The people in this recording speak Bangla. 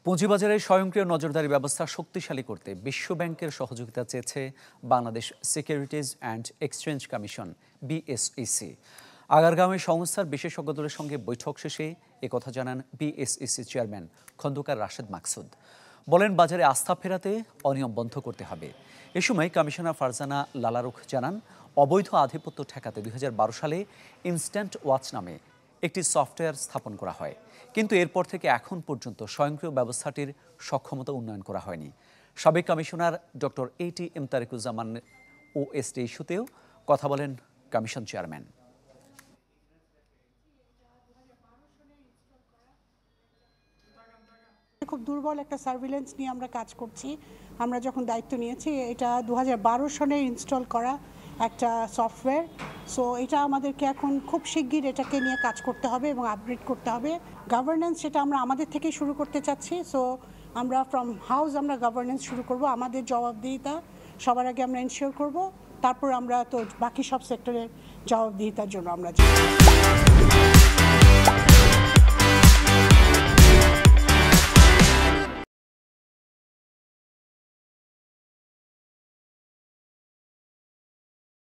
পুঁজিবাজারে স্বয়ংক্রিয় নজরদারি ব্যবস্থা শক্তিশালী করতে বিশ্ব ব্যাংকের সহযোগিতা চেয়েছে Bangladesh securities and exchange commission BSEC. আগারগাঁওয়ে সংস্থার বিশেষজ্ঞদের সঙ্গে বৈঠক শেষে একথা জানান বিএসইসি চেয়ারম্যান খন্দকার রাশেদ মাকসুদ। বলেন, বাজারে আস্থা ফেরাতে অনিয়ম বন্ধ করতে হবে। এ সময় কমিশনার ফারজানা লালারুখ জানান, অবৈধ আধিপত্য ঠেকাতে 2012 সালে ইনস্ট্যান্ট ওয়াচ নামে একটি সফটওয়্যার স্থাপন করা হয়, কিন্তু এরপর থেকে এখন পর্যন্ত স্বয়ংক্রিয় ব্যবস্থাটির সক্ষমতা উন্নয়ন করা হয়নি। সাবেক commissioner doctor ATM Tarequzzaman OST ইস্যুতেও কথা বলেন কমিশন চেয়ারম্যান। খুব দুর্বল একটা সার্ভিলেন্স নিয়ে আমরা কাজ করছি। আমরা যখন দায়িত্ব নিয়েছি, এটা 2012 সনে ইনস্টল করা একটা সফটওয়্যার। সো এটা আমাদেরকে এখন খুব শিগগির এটাকে নিয়ে কাজ করতে হবে এবং আপগ্রেড করতে হবে। গভর্নেন্স সেটা আমরা আমাদের থেকেই শুরু করতে চাচ্ছি। সো আমরা ফ্রম হাউস আমরা গভর্নেন্স শুরু করব। আমাদের জবাবদিহিতা সবার আগে আমরা এনশিওর করব, তারপর আমরা তো বাকি সব সেক্টরের জবাবদিহিতার জন্য আমরা